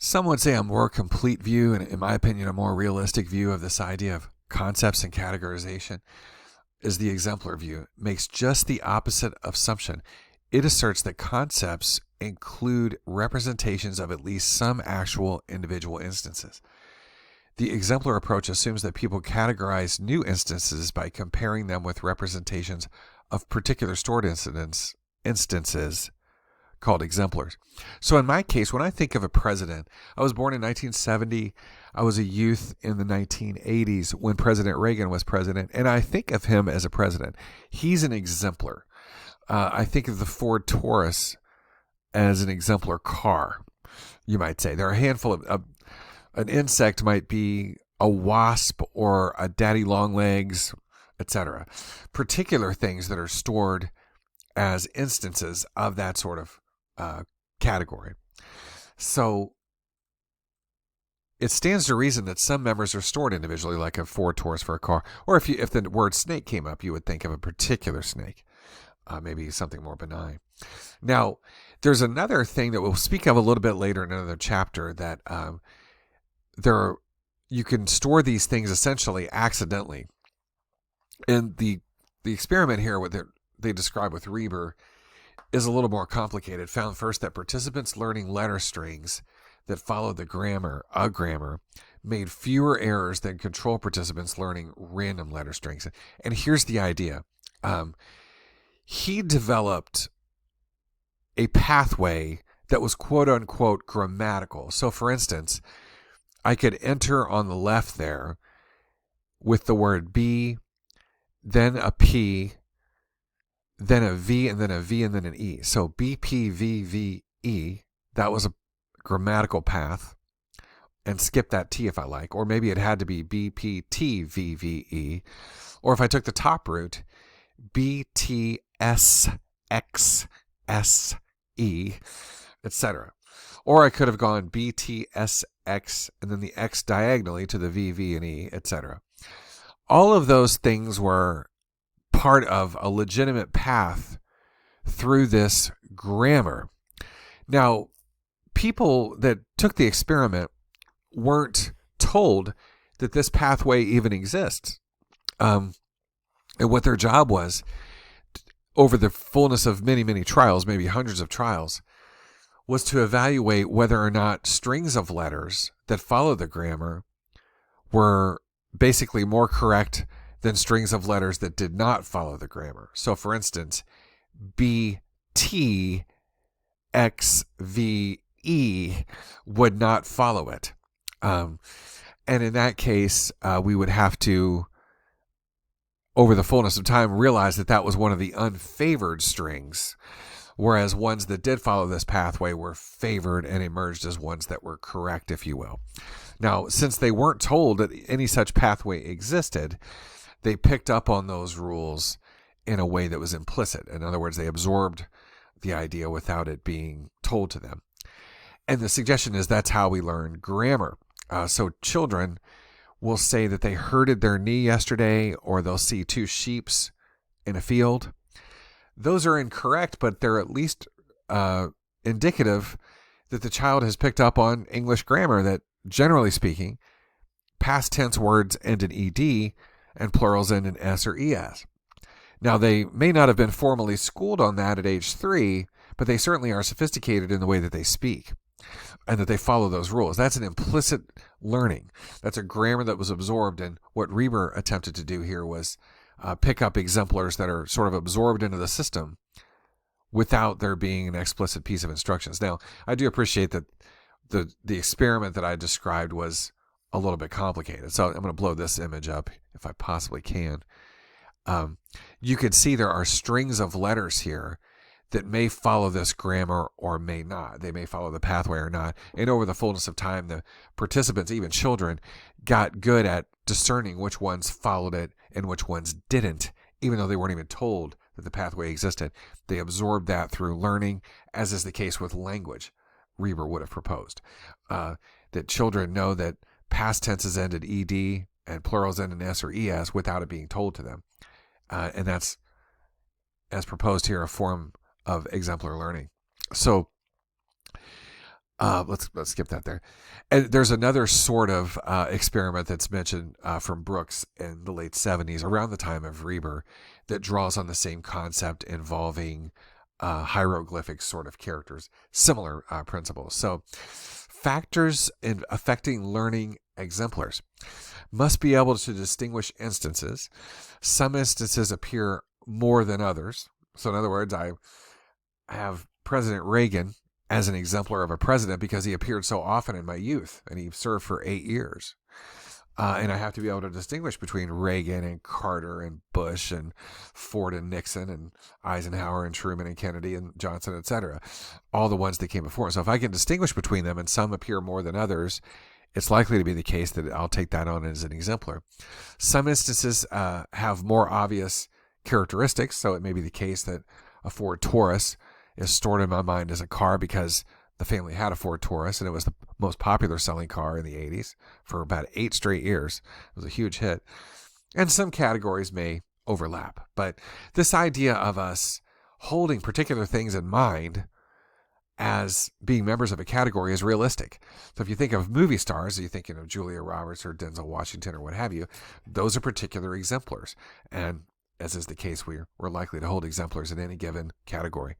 Some would say a more complete view, and in my opinion, a more realistic view of this idea of concepts and categorization is the exemplar view. It makes just the opposite assumption. It asserts that concepts include representations of at least some actual individual instances. The exemplar approach assumes that people categorize new instances by comparing them with representations of particular stored instances called exemplars. So in my case, when I think of a president, I was born in 1970. I was a youth in the 1980s when President Reagan was president, and I think of him as a president. He's an exemplar. I think of the Ford Taurus as an exemplar car, you might say. There are a handful of an insect might be a wasp or a daddy long legs, etc. Particular things that are stored as instances of that sort of category. So it stands to reason that some members are stored individually, like a Ford Taurus for a car. Or if the word snake came up, you would think of a particular snake, maybe something more benign. Now, there's another thing that we'll speak of a little bit later in another chapter that you can store these things essentially accidentally. And the experiment here they describe with Reber is a little more complicated. Found first that participants learning letter strings that followed a grammar made fewer errors than control participants learning random letter strings. And here's the idea. He developed a pathway that was quote unquote grammatical. So for instance, I could enter on the left there with the word be, then a P, then a V, and then a V, and then an E. So B, P, V, V, E, that was a grammatical path. And skip that T if I like. Or maybe it had to be B, P, T, V, V, E. Or if I took the top route, B, T, S, X, S, E, etc. Or I could have gone B, T, S, X, and then the X diagonally to the V, V, and E, etc. All of those things were part of a legitimate path through this grammar. Now, people that took the experiment weren't told that this pathway even exists. And what their job was, over the fullness of many, many trials, maybe hundreds of trials, was to evaluate whether or not strings of letters that follow the grammar were basically more correct than strings of letters that did not follow the grammar. So for instance, B, T, X, V, E would not follow it. And in that case, we would have to, over the fullness of time, realize that that was one of the unfavored strings, whereas ones that did follow this pathway were favored and emerged as ones that were correct, if you will. Now, since they weren't told that any such pathway existed, they picked up on those rules in a way that was implicit. In other words, they absorbed the idea without it being told to them. And the suggestion is that's how we learn grammar. So children will say that they hurted their knee yesterday, or they'll see two sheeps in a field. Those are incorrect, but they're at least indicative that the child has picked up on English grammar, that generally speaking, past tense words end in ed and plurals end in s or es. Now, they may not have been formally schooled on that at age 3, but they certainly are sophisticated in the way that they speak and that they follow those rules. That's an implicit learning. That's a grammar that was absorbed, and what Reber attempted to do here was pick up exemplars that are sort of absorbed into the system without there being an explicit piece of instructions. Now, I do appreciate that the experiment that I described was a little bit complicated. So I'm going to blow this image up if I possibly can. You can see there are strings of letters here that may follow this grammar or may not. They may follow the pathway or not. And over the fullness of time, the participants, even children, got good at discerning which ones followed it and which ones didn't, even though they weren't even told that the pathway existed. They absorbed that through learning, as is the case with language, Reber would have proposed. That children know that past tenses end in ed and plurals end in s or es without it being told to them. And that's, as proposed here, a form of exemplar learning. So Let's skip that there. And there's another sort of experiment that's mentioned from Brooks in the late 70s, around the time of Reber, that draws on the same concept involving hieroglyphic sort of characters, similar principles. So, factors in affecting learning exemplars must be able to distinguish instances. Some instances appear more than others. So, in other words, I have President Reagan as an exemplar of a president because he appeared so often in my youth, and he served for 8 years. And I have to be able to distinguish between Reagan and Carter and Bush and Ford and Nixon and Eisenhower and Truman and Kennedy and Johnson, etc. All the ones that came before. So if I can distinguish between them and some appear more than others, it's likely to be the case that I'll take that on as an exemplar. Some instances have more obvious characteristics. So it may be the case that a Ford Taurus is stored in my mind as a car because the family had a Ford Taurus, and it was the most popular selling car in the 80s for about 8 straight years. It was a huge hit. And some categories may overlap. But this idea of us holding particular things in mind as being members of a category is realistic. So if you think of movie stars, you're thinking of Julia Roberts or Denzel Washington or what have you, those are particular exemplars. And as is the case, we're likely to hold exemplars in any given category.